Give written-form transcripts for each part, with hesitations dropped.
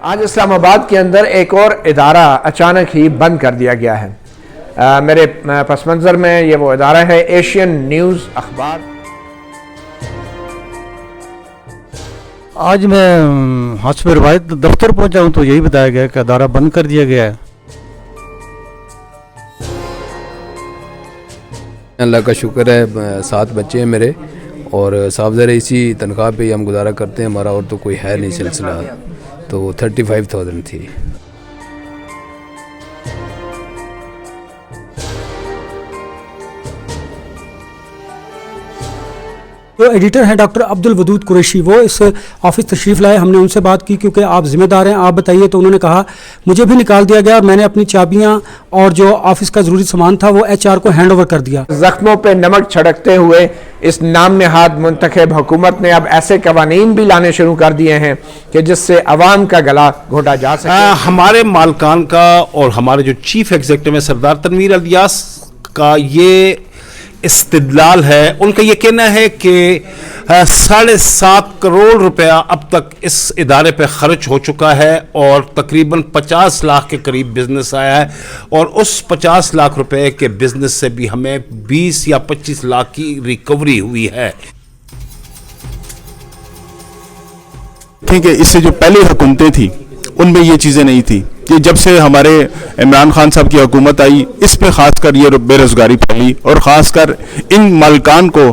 آج اسلام آباد کے اندر ایک اور ادارہ اچانک ہی بند کر دیا گیا ہے۔ میرے پس منظر میں یہ وہ ادارہ ہے ایشین نیوز اخبار۔ آج میں حسب روایت دفتر پہنچا ہوں تو یہی بتایا گیا کہ ادارہ بند کر دیا گیا ہے۔ اللہ کا شکر ہے 7 بچے ہیں میرے اور صاحب ذرا اسی تنخواہ پہ ہی ہم گزارا کرتے ہیں، ہمارا اور تو کوئی ہے نہیں سلسلہ، تو 35,000 تھی۔ جو ایڈیٹر ہیں ڈاکٹر عبد الودود قریشی، وہ اس آفس تشریف لائے، ہم نے ان سے بات کی کیونکہ آپ ذمہ دار ہیں، آپ بتائیے۔ تو انہوں نے کہا مجھے بھی نکال دیا گیا اور میں نے اپنی چابیاں اور جو آفس کا ضروری سامان تھا وہ HR کو ہینڈ اوور کر دیا۔ زخموں پہ نمک چھڑکتے ہوئے اس نام نہاد منتخب حکومت نے اب ایسے قوانین بھی لانے شروع کر دیے ہیں کہ جس سے عوام کا گلا گھونٹا جا سکے۔ ہمارے مالکان کا اور ہمارے جو چیف ایگزیکٹو ہے سردار تنویر الیاس کا یہ استدلال ہے، ان کا یہ کہنا ہے کہ 7.5 کروڑ روپیہ اب تک اس ادارے پہ خرچ ہو چکا ہے اور تقریباً 50 لاکھ کے قریب بزنس آیا ہے، اور اس 50 لاکھ روپے کے بزنس سے بھی ہمیں 20 یا 25 لاکھ کی ریکوری ہوئی ہے۔ کیونکہ اس سے جو پہلے حکومتیں تھیں ان میں یہ چیزیں نہیں تھی کہ جب سے ہمارے عمران خان صاحب کی حکومت آئی اس پہ خاص کر یہ بے روزگاری پھیلی اور خاص کر ان مالکان کو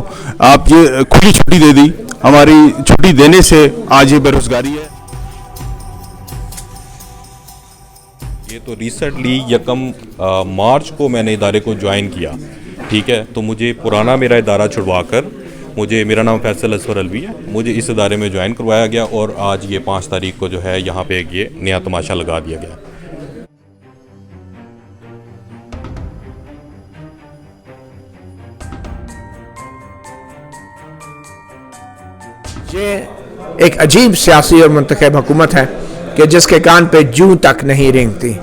آپ یہ کھلی چھٹی دے دی، ہماری چھٹی دینے سے آج یہ بے روزگاری ہے۔ یہ تو ریسنٹلی 1 مارچ کو میں نے ادارے کو جوائن کیا، ٹھیک ہے، تو مجھے پرانا میرا ادارہ چھڑوا کر میرا نام فیصل اصفر الوی ہے، مجھے اس ادارے میں جوائن کروایا گیا اور آج یہ 5 تاریخ کو جو ہے یہاں پہ یہ نیا تماشا لگا دیا گیا۔ یہ ایک عجیب سیاسی اور منتخب حکومت ہے کہ جس کے کان پہ جوں تک نہیں رینگتی،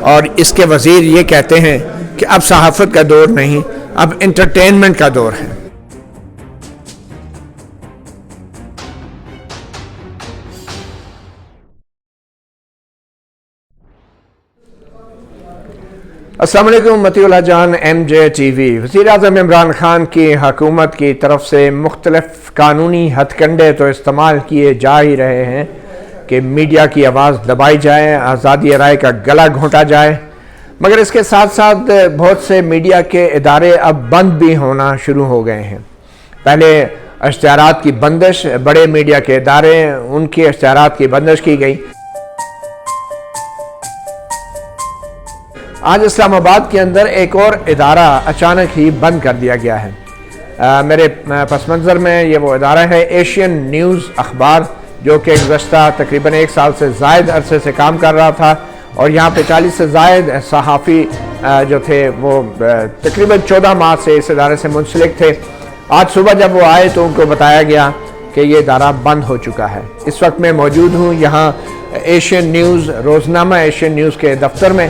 اور اس کے وزیر یہ کہتے ہیں کہ اب صحافت کا دور نہیں، اب انٹرٹینمنٹ کا دور ہے۔ السلام علیکم، مطیع اللہ جان، MJ TV۔ وزیر اعظم عمران خان کی حکومت کی طرف سے مختلف قانونی ہتھ کنڈے تو استعمال کیے جا ہی رہے ہیں کہ میڈیا کی آواز دبائی جائے، آزادی رائے کا گلا گھونٹا جائے، مگر اس کے ساتھ ساتھ بہت سے میڈیا کے ادارے اب بند بھی ہونا شروع ہو گئے ہیں۔ پہلے اشتہارات کی بندش، بڑے میڈیا کے ادارے، ان کے اشتہارات کی بندش کی گئی۔ آج اسلام آباد کے اندر ایک اور ادارہ اچانک ہی بند کر دیا گیا ہے۔ میرے پس منظر میں یہ وہ ادارہ ہے ایشین نیوز اخبار، جو کہ گزشتہ تقریباً 1 سال سے زائد عرصے سے کام کر رہا تھا، اور یہاں پہ 40 سے زائد صحافی جو تھے وہ تقریباً 14 ماہ سے اس ادارے سے منسلک تھے۔ آج صبح جب وہ آئے تو ان کو بتایا گیا کہ یہ ادارہ بند ہو چکا ہے۔ اس وقت میں موجود ہوں یہاں ایشین نیوز، روزنامہ ایشین نیوز کے دفتر میں،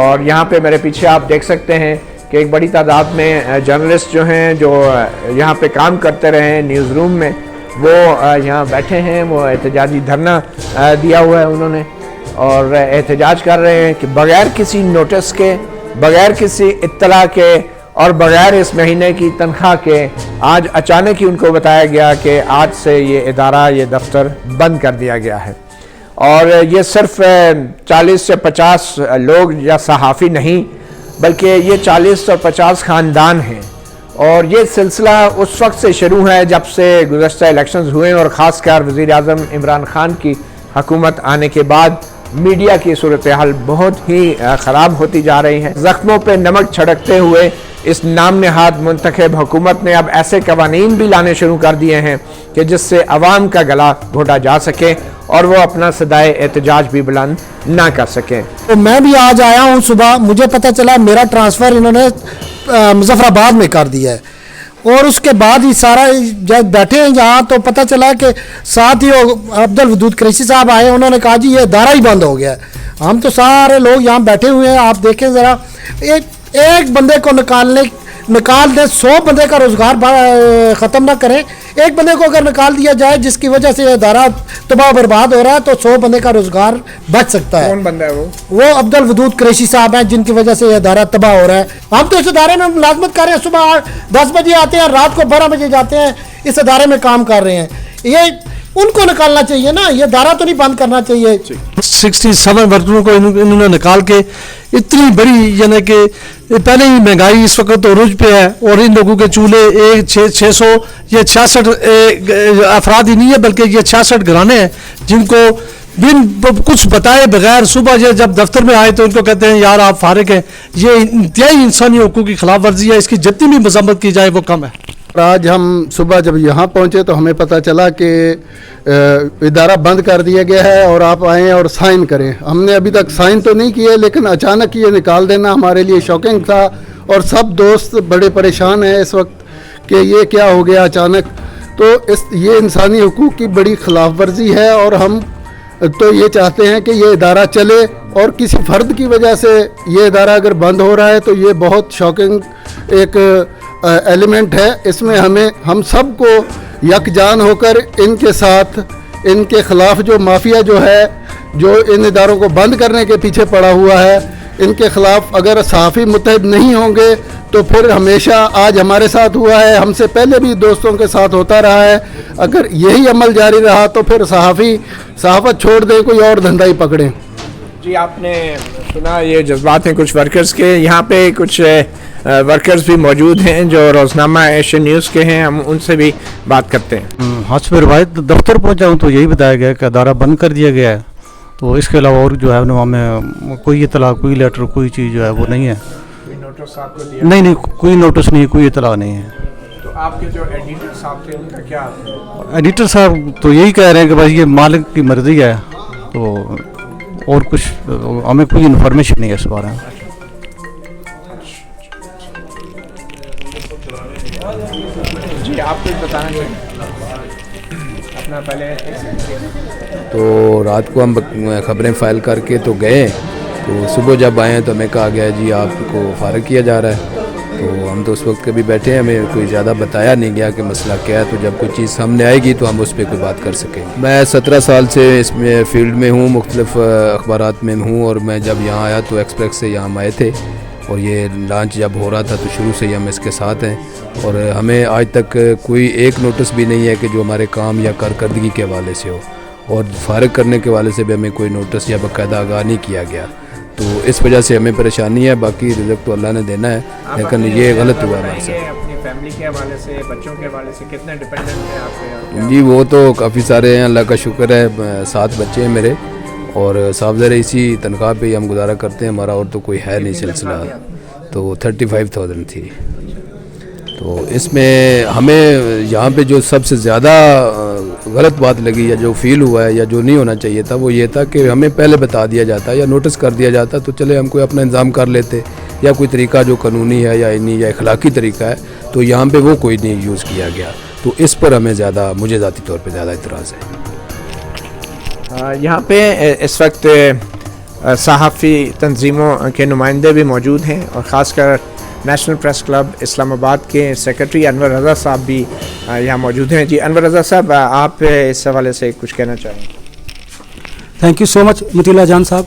اور یہاں پہ میرے پیچھے آپ دیکھ سکتے ہیں کہ ایک بڑی تعداد میں جرنلسٹ جو ہیں، جو یہاں پہ کام کرتے رہے ہیں نیوز روم میں، وہ یہاں بیٹھے ہیں، وہ احتجاجی دھرنا دیا ہوا ہے انہوں نے، اور احتجاج کر رہے ہیں کہ بغیر کسی نوٹس کے، بغیر کسی اطلاع کے اور بغیر اس مہینے کی تنخواہ کے آج اچانک ہی ان کو بتایا گیا کہ آج سے یہ ادارہ، یہ دفتر بند کر دیا گیا ہے۔ اور یہ صرف 40 سے 50 لوگ یا صحافی نہیں، بلکہ یہ 40 اور 50 خاندان ہیں، اور یہ سلسلہ اس وقت سے شروع ہے جب سے گزشتہ الیکشنز ہوئے، اور خاص کر وزیر اعظم عمران خان کی حکومت آنے کے بعد میڈیا کی صورتحال بہت ہی خراب ہوتی جا رہی ہے۔ زخموں پہ نمک چھڑکتے ہوئے اس نام نہاد منتخب حکومت نے اب ایسے قوانین بھی لانے شروع کر دیے ہیں کہ جس سے عوام کا گلا گھونٹا جا سکے اور وہ اپنا صدائے احتجاج بھی بلند نہ کر سکیں۔ تو میں بھی آج آیا ہوں صبح، مجھے پتہ چلا میرا ٹرانسفر انہوں نے مظفر آباد میں کر دیا ہے، اور اس کے بعد ہی سارا جب بیٹھے ہیں یہاں تو پتہ چلا کہ ساتھ ہی عبد الودود قریشی صاحب آئے، انہوں نے کہا جی یہ ادارہ ہی بند ہو گیا ہے۔ ہم تو سارے لوگ یہاں بیٹھے ہوئے ہیں، آپ دیکھیں ذرا، ایک بندے کو نکالنے निकाल दें, 100 बंदे का रोज़गार ख़त्म ना करें। एक बंदे को अगर निकाल दिया जाए जिसकी वजह से ये इदारा तबाह बर्बाद हो रहा है, तो 100 बंदे का रोज़गार बच सकता है। कौन बंदा है वो अब्दुल वदूद कुरैशी साहब हैं, जिनकी वजह से ये इदारा तबाह हो रहा है। हम तो इस इदारे में मुलाजमत कर रहे हैं, सुबह 10 बजे आते हैं, रात को 12 बजे जाते हैं, इस इदारे में काम कर रहे हैं। ये उनको निकालना चाहिए ना, ये इदारा तो नहीं बंद करना चाहिए। 67 वर्करों को इन्होंने निकाल के इतनी बड़ी, यानी कि पहले ही महंगाई इस वक्त उरूज पे है, और इन लोगों के चूल्हे 600 ये 66 अफराद ही नहीं है, बल्कि ये 66 घराने हैं जिनको बिन कुछ बताए बगैर सुबह जब दफ्तर में आए तो इनको कहते हैं यार आप फारिग हैं। ये इंतहाई इंसानी हकूक़ की खिलाफ वर्जी है, इसकी जितनी भी मजम्मत की जाए वो कम है। आज हम सुबह जब यहाँ पहुँचे तो हमें पता चला कि इदारा बंद कर दिया गया है और आप आएँ और साइन करें। हमने अभी तक साइन तो नहीं किए, लेकिन अचानक ये निकाल देना हमारे लिए शॉकिंग था, और सब दोस्त बड़े परेशान हैं इस वक्त कि ये क्या हो गया अचानक। तो ये इंसानी हकूक़ की बड़ी खिलाफ वर्जी है, और हम तो ये चाहते हैं कि ये इदारा चले, और किसी फ़र्द की वजह से ये इदारा अगर बंद हो रहा है तो ये बहुत शॉकिंग एक एलिमेंट है। इसमें हम सबको यकजान होकर इनके साथ, इनके ख़िलाफ़ जो माफिया जो है, जो इन इदारों को बंद करने के पीछे पड़ा हुआ है, इनके ख़िलाफ़ अगर सहाफ़ी मुत्तहिद नहीं होंगे तो फिर हमेशा आज हमारे साथ हुआ है, हमसे पहले भी दोस्तों के साथ होता रहा है, अगर यही अमल जारी रहा तो फिर सहाफ़ी सहाफ़त छोड़ दें, कोई और धंधा ही पकड़ें। जी, आपने सुना ये जज्बात हैं कुछ वर्कर्स के। यहाँ पे कुछ वर्कर्स भी मौजूद हैं जो रोज़नामा एशियन न्यूज़ के हैं, हम उनसे भी बात करते हैं। हाशिम रिवायत दफ्तर पहुंचा हूं तो यही बताया गया कि अदारा बंद कर दिया गया है, तो इसके अलावा और जो है वहाँ में कोई इतला, कोई लेटर, कोई चीज़ जो है वो नहीं है। कोई नोटिस आपको दिया? नहीं, कोई नोटिस नहीं, कोई इतला नहीं है। तो आपके जो एडिटर साहब थे उनका क्या? एडिटर साहब तो यही कह रहे हैं कि भाई ये मालिक की मर्जी है, तो और कुछ हमें कोई इन्फॉर्मेशन नहीं है इस बारे में। जी, आप कुछ बताना चाहिए अपना पहले। तो रात को हम खबरें फाइल करके तो गए, तो सुबह जब आए तो हमें कहा गया जी आपको फारिग किया जा रहा है। तो हम तो उस वक्त कभी बैठे हैं, हमें कोई ज़्यादा बताया नहीं गया कि मसला क्या है, तो जब कोई चीज़ सामने आएगी तो हम उस पर कोई बात कर सकेंगे। मैं 17 साल से इसमें फील्ड में हूँ, मुख्तलिफ अखबारात में हूँ, और मैं जब यहाँ आया तो एक्सप्रेस से यहाँ आए थे, और ये लॉन्च जब हो रहा था तो शुरू से ही हम इसके साथ हैं, और हमें आज तक कोई एक नोटिस भी नहीं है कि जो हमारे काम या कारकर्दगी के हवाले से हो, और फारिग करने के हवाले से भी हमें कोई नोटिस या बाकायदा आगाह नहीं किया गया। तो इस वजह से हमें परेशानी है, बाकी रिज़्क़ तो अल्लाह ने देना है, लेकिन ये गलत हुआ हमारे साथ। अपनी फैमिली के हवाले से, बच्चों के हवाले से कितने डिपेंडेंट हैं आप पे? जी, वो तो काफ़ी सारे हैं, अल्लाह का शुक्र है, 7 बच्चे हैं मेरे, और साहब ज़रा इसी तनख्वाह पे ही हम गुजारा करते हैं, हमारा और तो कोई है नहीं सिलसिला। तो 35,000 थी। तो इसमें हमें यहाँ पे जो सबसे ज़्यादा गलत बात लगी या जो फील हुआ है या जो नहीं होना चाहिए था, वो ये था कि हमें पहले बता दिया जाता या नोटिस कर दिया जाता तो चले हम कोई अपना इंतज़ाम कर लेते, या कोई तरीका जो कानूनी है या इन्हीं या इखलाकी तरीका है, तो यहाँ पे वो कोई नहीं यूज़ किया गया। तो इस पर हमें ज़्यादा, मुझे ज़ाती तौर पे ज़्यादा इतराज़ है। यहाँ पे इस वक्त सहाफ़ी तंजीमों के नुमाइंदे भी मौजूद हैं, और ख़ासकर नेशनल प्रेस क्लब इस्लामाबाद के सेक्रेटरी अनवर रज़ा साहब भी यहाँ मौजूद हैं। जी अनवर रज़ा साहब, आप इस हवाले से कुछ कहना चाहेंगे? थैंक यू सो मच मतीला जान साहब।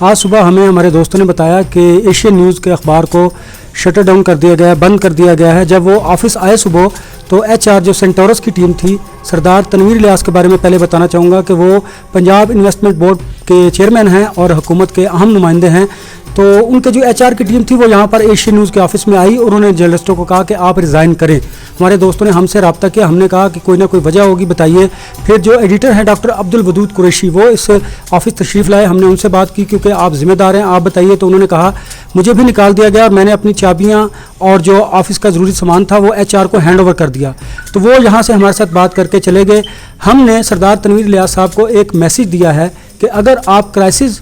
आज सुबह हमें हमारे दोस्तों ने बताया कि एशियन न्यूज़ के अखबार को शटर डाउन कर दिया गया है, बंद कर दिया गया है। जब वो ऑफिस आए सुबह तो HR जो सेंटोरस की टीम थी, सरदार तनवीर इलियास के बारे में पहले बताना चाहूँगा कि वो पंजाब इन्वेस्टमेंट बोर्ड के चेयरमैन हैं और हुकूमत के अहम नुमाइंदे हैं। तो उनके जो HR की टीम थी वो यहाँ पर एशियन न्यूज़ के ऑफिस में आई और उन्होंने जर्नलिस्टों को कहा कि आप रिज़ाइन करें। हमारे दोस्तों ने हमसे रब्ता किया, हमने कहा कि कोई ना कोई वजह होगी, बताइए। फिर जो एडिटर हैं डॉक्टर अब्दुल वदूद कुरैशी, वो इस ऑफिस तशरीफ़ लाए, हमने उनसे बात की क्योंकि आप ज़िम्मेदार हैं, आप बताइए। तो उन्होंने कहा मुझे भी निकाल दिया गया और मैंने अपनी चाबियाँ और जो ऑफिस का ज़रूरी सामान था वो HR को हैंड ओवर कर दिया। तो वो यहाँ से हमारे साथ बात करके चले गए। हमने सरदार तनवीर इलियास साहब को एक मैसेज दिया है कि अगर आप क्राइसिस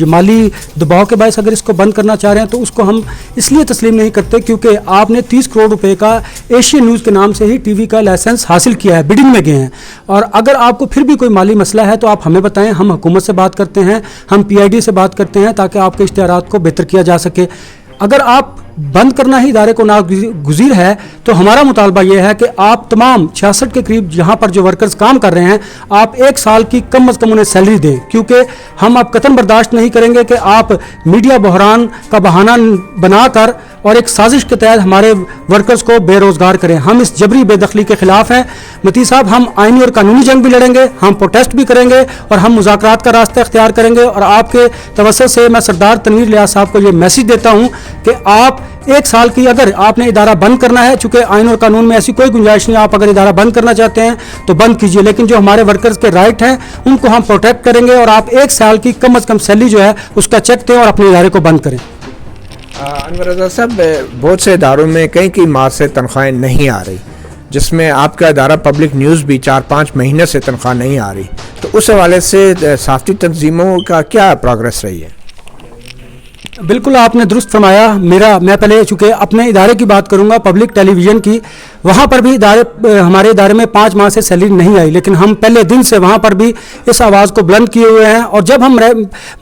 माली दबाव के बायस अगर इसको बंद करना चाह रहे हैं तो उसको हम इसलिए तस्लीम नहीं करते क्योंकि आपने 30 करोड़ रुपए का एशियन न्यूज़ के नाम से ही TV का लाइसेंस हासिल किया है, बिडिंग में गए हैं। और अगर आपको फिर भी कोई माली मसला है तो आप हमें बताएं, हम हुकूमत से बात करते हैं, हम PID से बात करते हैं ताकि आपके इश्तिहारात को बेहतर किया जा सके। अगर आप बंद करना ही इदारे को नागुज़ीर है तो हमारा मुतालबा ये है कि आप तमाम 66 के करीब यहाँ पर जो वर्कर्स काम कर रहे हैं, आप 1 साल की कम अज़ कम उन्हें सैलरी दें, क्योंकि हम अब कतन बर्दाश्त नहीं करेंगे कि आप मीडिया बहरान का बहाना बनाकर और एक साजिश के तहत हमारे वर्कर्स को बेरोज़गार करें। हम इस जबरी बेदखली के ख़िलाफ़ हैं। मती साहब, हम आइनी और कानूनी जंग भी लड़ेंगे, हम प्रोटेस्ट भी करेंगे और हम मुज़ाकरात का रास्ता इख्तियार करेंगे। और आपके तवज्जो से मैं सरदार तनवीर लियाज़ साहब को ये मैसेज देता हूँ कि आप 1 साल की, अगर आपने इदारा बंद करना है, चूँकि आइन और कानून में ऐसी कोई गुंजाइश नहीं, आप अगर इदारा बंद करना चाहते हैं तो बंद कीजिए, लेकिन जो हमारे वर्कर्स के राइट हैं उनको हम प्रोटेक्ट करेंगे और आप 1 साल की कम अज़ कम सैलरी जो है उसका चेक दें और अपने इदारे को बंद करें। अनवर रज़ा साहब, बहुत से इदारों में कई माह से तनख्वाहें नहीं आ रही, जिसमें आपका इदारा पब्लिक न्यूज़ भी 4-5 महीने से तनख्वाह नहीं आ रही, तो उस हवाले से सहाफ़ती तंजीमों का क्या प्रोग्रेस रही है? बिल्कुल आपने दुरुस्त फरमाया। मैं पहले चूँकि अपने इदारे की बात करूँगा, पब्लिक टेलीविज़न की, वहाँ पर भी हमारे इदारे में 5 माह से सैलरी नहीं आई, लेकिन हम पहले दिन से वहाँ पर भी इस आवाज़ को बुलंद किए हुए हैं। और जब हम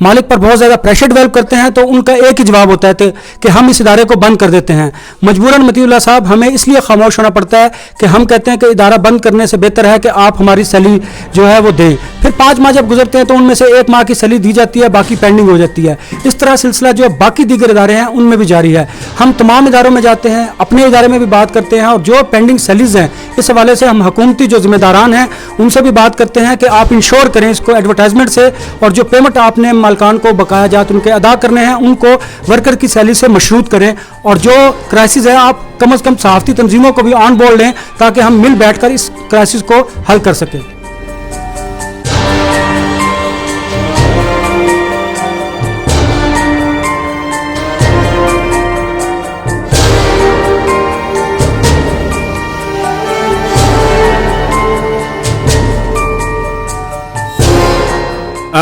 मालिक पर बहुत ज़्यादा प्रेशर डेवलप करते हैं तो उनका एक ही जवाब होता है कि हम इस इदारे को बंद कर देते हैं। मजबूरन मतीउल्लाह साहब, हमें इसलिए खामोश होना पड़ता है कि हम कहते हैं कि इदारा बंद करने से बेहतर है कि आप हमारी सैलरी जो है वो दें। फिर 5 माह जब गुजरते हैं तो उनमें से 1 माह की सैलरी दी जाती है, बाकी पेंडिंग हो जाती है। इस तरह सिलसिला जो बाकी दीगर इदारे हैं उनमें भी जारी है। हम तमाम इदारों में जाते हैं, अपने इदारे में भी बात करते हैं और जो पेंडिंग सैलरीज हैं इस हवाले से हम हुकूमती जो जिम्मेदारान हैं उनसे भी बात करते हैं कि आप इंश्योर करें इसको एडवर्टाइजमेंट से, और जो पेमेंट आपने मालकान को बकाया जात उनके अदा करने हैं उनको वर्कर की सैलरी से मशरूत करें। और जो क्राइसिस है आप कम अज़ कम सहाफ़ती तंजीमों को भी ऑन बोर्ड लें ताकि हम मिल बैठकर इस क्राइसिस को हल कर सकें।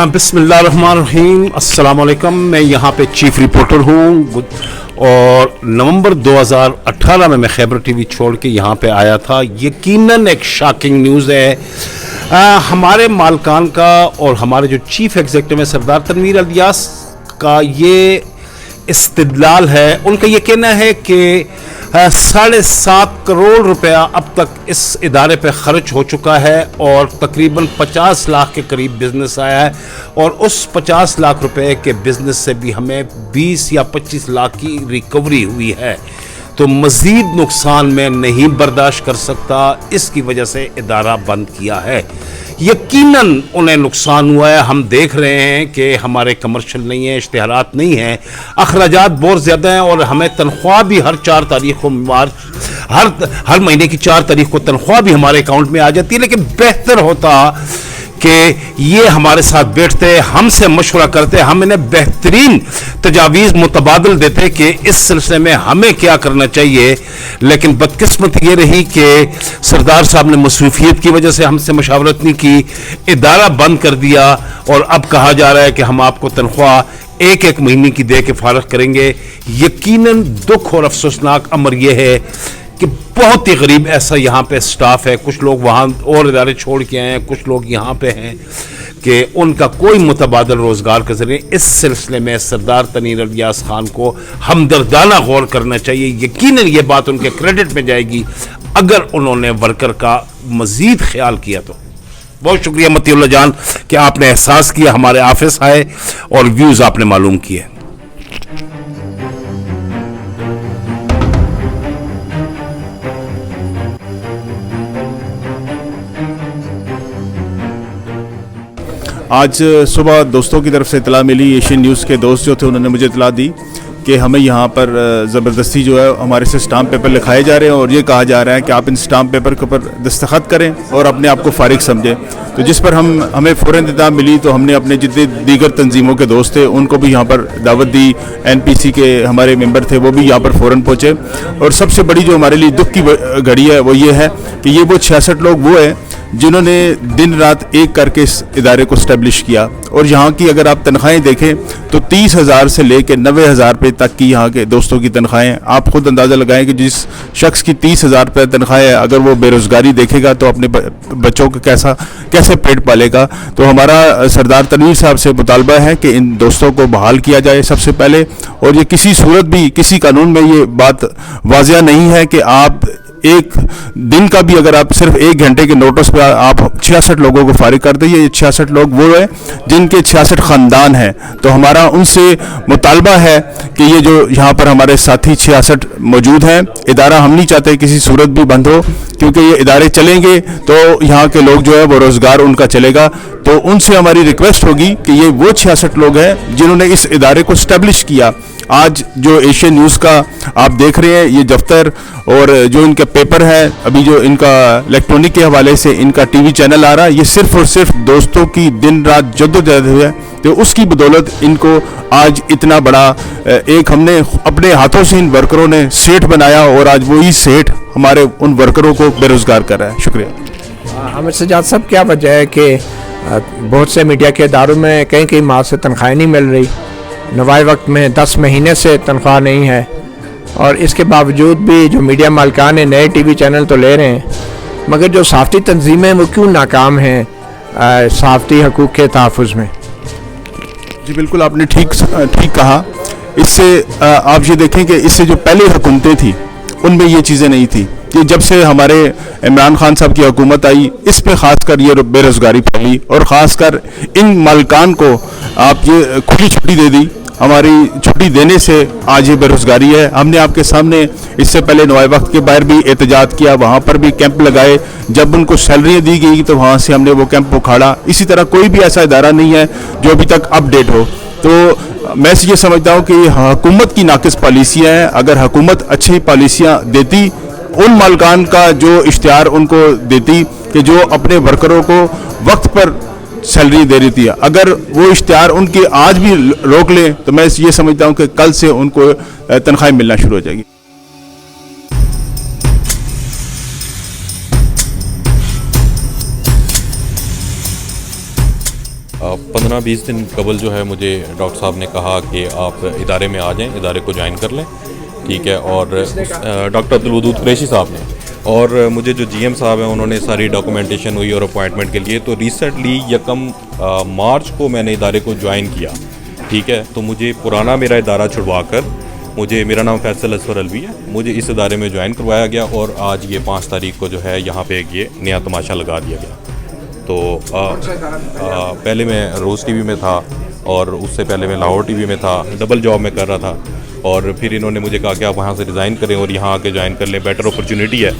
बिस्मिल्लाहिर्रहमानिर्रहीम, अस्सलाम वालेकुम। मैं यहाँ पे चीफ रिपोर्टर हूँ और नवंबर 2018 में मैं खैबर टीवी छोड़ के यहाँ पे आया था। यकीनन एक शॉकिंग न्यूज़ है हमारे मालकान का और हमारे जो चीफ एग्जीक्यूटिव है सरदार तनवीर इलियास का ये इस्तिदलाल है। उनका ये कहना है कि 7.5 करोड़ रुपया अब तक इस इदारे पे खर्च हो चुका है और तकरीबन 50 लाख के करीब बिजनेस आया है, और उस 50 लाख रुपए के बिजनेस से भी हमें 20 या 25 लाख की रिकवरी हुई है। तो मज़ीद नुकसान मैं नहीं बर्दाश्त कर सकता, इसकी वजह से इदारा बंद किया है। यकीनन उन्हें नुकसान हुआ है। हम देख रहे हैं कि हमारे कमर्शियल नहीं है, इश्तिहारात नहीं है, अखराजात बहुत ज़्यादा हैं और हमें तनख्वाह भी हर 4 तारीख को हर महीने की 4 तारीख को तनख्वाह भी हमारे अकाउंट में आ जाती है। लेकिन बेहतर होता कि ये हमारे साथ बैठते, हमसे मशवरा करते, हम इन्हें बेहतरीन तजावीज़ मुतबादल देते कि इस सिलसिले में हमें क्या करना चाहिए। लेकिन बदकिस्मत ये रही कि सरदार साहब ने मसरूफियत की वजह से हमसे मशावरत नहीं की, इदारा बंद कर दिया और अब कहा जा रहा है कि हम आपको तनख्वाह 1-1 महीने की दे के फारग करेंगे। यकीनन दुख और अफसोसनाक अमर यह है कि बहुत ही गरीब ऐसा यहाँ पे स्टाफ है, कुछ लोग वहाँ और इदारे छोड़ के आए हैं, कुछ लोग यहाँ पे हैं कि उनका कोई मुतबादल रोज़गार के ज़रिए। इस सिलसिले में सरदार तनवीर इलियास खान को हमदर्दाना गौर करना चाहिए। यकीनन ये बात उनके क्रेडिट में जाएगी अगर उन्होंने वर्कर का मज़ीद ख्याल किया तो। बहुत शुक्रिया मतीउल्लाह जान कि आपने एहसास किया, हमारे ऑफिस आए और व्यूज़ आपने मालूम किए। आज सुबह दोस्तों की तरफ से इतला मिली, एशियन न्यूज़ के दोस्त जो थे उन्होंने मुझे इतला दी कि हमें यहाँ पर ज़बरदस्ती जो है हमारे से स्टाम्प पेपर लिखाए जा रहे हैं और ये कहा जा रहा है कि आप इन स्टाम्प पेपर के ऊपर दस्तखत करें और अपने आप को फारिग समझें। तो जिस पर हमें फ़ौरन इत्तला मिली तो हमने अपने जितने दीगर तंजीमों के दोस्त थे उनको भी यहाँ पर दावत दी। NPC के हमारे मेंबर थे वो भी यहाँ पर फ़ौरन पहुँचे। और सबसे बड़ी जो हमारे लिए दुख की घड़ी है वो ये है कि ये वो 66 लोग वो हैं जिन्होंने दिन रात एक करके इस इदारे को स्टैब्लिश किया। और यहाँ की अगर आप तनख्वाहें देखें तो 30,000 से लेकर 90,000 रुपये तक की यहाँ के दोस्तों की तनख्वाहें। आप खुद अंदाज़ा लगाएं कि जिस शख्स की 30,000 रुपये तनख्वाह है, अगर वो बेरोज़गारी देखेगा तो अपने बच्चों को कैसे पेट पालेगा। तो हमारा सरदार तनवीर साहब से मुतालबा है कि इन दोस्तों को बहाल किया जाए सबसे पहले। और ये किसी सूरत भी किसी कानून में ये बात वाज़िया नहीं है कि आप एक दिन का भी अगर आप सिर्फ 1 घंटे के नोटिस पर आप 66 लोगों को फारिग कर दें। ये 66 लोग वो हैं जिनके 66 ख़ानदान हैं। तो हमारा उनसे मुतालबा है कि ये जो यहाँ पर हमारे साथी 66 मौजूद हैं, इदारा हम नहीं चाहते किसी सूरत भी बंद हो, क्योंकि ये इदारे चलेंगे तो यहाँ के लोग जो है वो रोज़गार उनका चलेगा। तो उनसे हमारी रिक्वेस्ट होगी कि ये वो 66 लोग हैं जिन्होंने इस इदारे को स्टैब्लिश किया। आज जो एशियन न्यूज़ का आप देख रहे हैं ये दफ्तर और जो इनका पेपर है, अभी जो इनका इलेक्ट्रॉनिक के हवाले से इनका टीवी चैनल आ रहा है, ये सिर्फ और सिर्फ दोस्तों की दिन रात जद्दोजहद है। तो उसकी बदौलत इनको आज इतना बड़ा एक हमने अपने हाथों से इन वर्करों ने सेठ बनाया और आज वही सेठ हमारे उन वर्करों को बेरोज़गार कर रहा है। शुक्रिया। हामिद सज्जाद साहब, क्या वजह है कि बहुत से मीडिया के इदारों में कहीं माह से तनख्वाह नहीं मिल रही, नवाए वक्त में 10 महीने से तनख्वाह नहीं है, और इसके बावजूद भी जो मीडिया मालिकान है नए टीवी चैनल तो ले रहे हैं, मगर जो सहाफ़ती तंजीमें वो क्यों नाकाम हैं सहाफ़ती हकूक़ के तहफ़्फ़ुज़ में? जी बिल्कुल, आपने ठीक कहा। इससे आप ये देखें कि इससे जो पहले हुकूमतें थी उनमें ये चीज़ें नहीं थी। कि जब से हमारे इमरान खान साहब की हुकूमत आई, इस पे ख़ासकर ये बेरोज़गारी फैली और ख़ासकर इन मालिकान को आप ये खुली छुट्टी दे दी। हमारी छुट्टी देने से आज ये बेरोज़गारी है। हमने आपके सामने इससे पहले नवाए वक्त के बाहर भी एहतजाज किया, वहाँ पर भी कैंप लगाए। जब उनको सैलरियाँ दी गई तो वहाँ से हमने वो कैंप उखाड़ा। इसी तरह कोई भी ऐसा इदारा नहीं है जो अभी तक अपडेट हो। तो मैं ये समझता हूँ कि हुकूमत की नाकिस पॉलिसियाँ हैं। अगर हुकूमत अच्छी पॉलिसियाँ देती, उन मालिकान का जो इश्तिहार उनको देती कि जो अपने वर्करों को वक्त पर सैलरी दे रही थी, अगर वो इश्तिहार उनके आज भी रोक लें तो मैं ये समझता हूँ कि कल से उनको तनख्वाहें मिलना शुरू हो जाएगी। 15-20 दिन कबल जो है मुझे डॉक्टर साहब ने कहा कि आप इदारे में आ जाएं, इदारे को ज्वाइन कर लें, ठीक है। और डॉक्टर अब्दुल वदूद कुरैशी साहब ने और मुझे जो जीएम साहब हैं उन्होंने सारी डॉक्यूमेंटेशन हुई और अपॉइंटमेंट के लिए। तो रिसेंटली 1 मार्च को मैंने इदारे को ज्वाइन किया, ठीक है। तो मुझे पुराना मेरा इदारा छुड़वा कर मेरा नाम फैसल असफर अलवी है, मुझे इस इदारे में ज्वाइन करवाया गया और आज ये 5 तारीख को जो है यहाँ पे ये नया तमाशा लगा दिया गया। तो पहले मैं रोज़ टीवी में था और उससे पहले मैं लाहौर टीवी में था, डबल जॉब में कर रहा था। और फिर इन्होंने मुझे कहा कि आप वहाँ से रिज़ाइन करें और यहाँ आके ज्वाइन कर लें, बेटर अपॉर्चुनिटी है।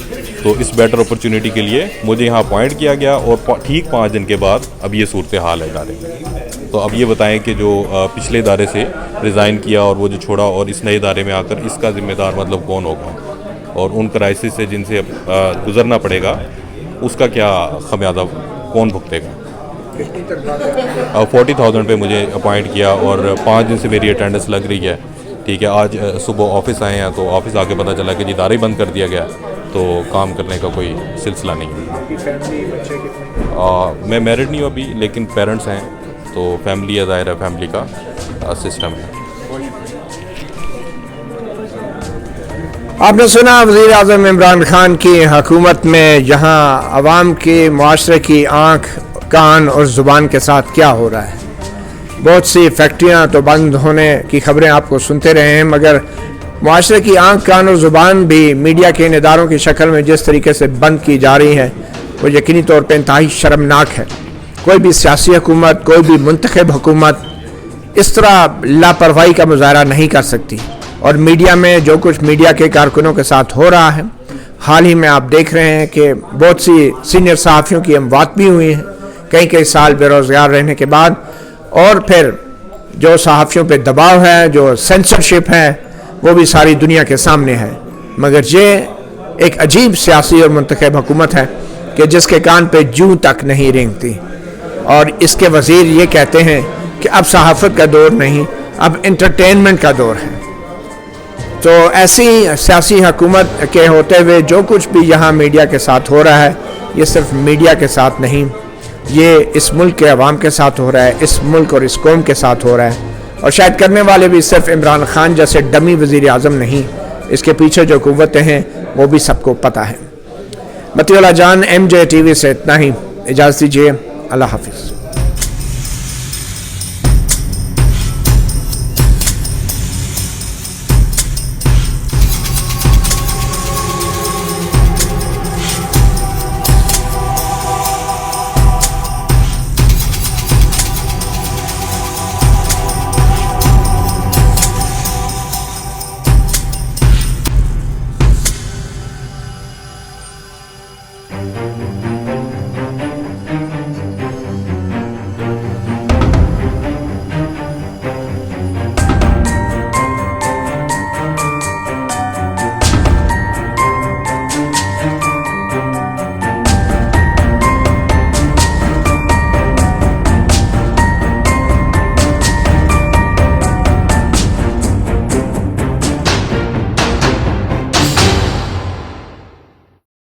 तो इस बेटर अपॉर्चुनिटी के लिए मुझे यहाँ अपॉइंट किया गया और ठीक 5 दिन के बाद अब ये सूरत हाल है इदारे में। तो अब ये बताएं कि जो पिछले इदारे से रिज़ाइन किया और वो जो छोड़ा और इस नए इदारे में आकर इसका ज़िम्मेदार मतलब कौन होगा और उन क्राइसिस से जिनसे अब गुज़रना पड़ेगा उसका क्या खमियाजा कौन भुगतेगा। 40,000 पे मुझे अपॉइंट किया और 5 दिन से मेरी अटेंडेंस लग रही है, ठीक है। आज सुबह ऑफिस आए हैं तो ऑफिस आके पता चला कि इदारा ही बंद कर दिया गया, तो काम करने का कोई सिलसिला नहीं है। मैं मैरिड नहीं हूँ अभी, लेकिन पेरेंट्स हैं तो फैमिली है, ज़ाहिर है फैमिली का सिस्टम है। आपने सुना वज़ीर आज़म इमरान खान की हुकूमत में जहां आवाम के मुआशरे की आँख कान और ज़ुबान के साथ क्या हो रहा है। बहुत सी फैक्ट्रियां तो बंद होने की खबरें आपको सुनते रहे हैं, मगर मुआशरे की आँख कान और ज़ुबान भी मीडिया के इन इदारों की शक्ल में जिस तरीके से बंद की जा रही है वो यकीनी तौर पर इंतहाई शर्मनाक है। कोई भी सियासी हुकूमत, कोई भी मुंतखब हुकूमत इस तरह लापरवाही का मुजाहरा नहीं कर सकती। और मीडिया में जो कुछ मीडिया के कारकुनों के साथ हो रहा है, हाल ही में आप देख रहे हैं कि बहुत सी सीनियर सहाफ़ियों की अमवात भी हुई हैं कई साल बेरोज़गार रहने के बाद। और फिर जो सहाफ़ियों पे दबाव है, जो सेंसरशिप है, वो भी सारी दुनिया के सामने है। मगर ये एक अजीब सियासी और मुंतखब हुकूमत है कि जिसके कान पे जूं तक नहीं रेंगती। और इसके वज़ीर ये कहते हैं कि अब सहाफ़त का दौर नहीं, अब इंटरटेनमेंट का दौर है। तो ऐसी सियासी हुकूमत के होते हुए जो कुछ भी यहाँ मीडिया के साथ हो रहा है یہ صرف میڈیا کے ساتھ نہیں، یہ اس ملک کے عوام کے ساتھ ہو رہا ہے، اس ملک اور اس قوم کے ساتھ ہو رہا ہے، اور شاید کرنے والے بھی صرف عمران خان جیسے ڈمی وزیر اعظم نہیں، اس کے پیچھے جو قوتیں ہیں وہ بھی سب کو پتہ ہے۔ مطیع اللہ جان، MJ TV سے اتنا ہی، اجازت دیجیے، اللہ حافظ۔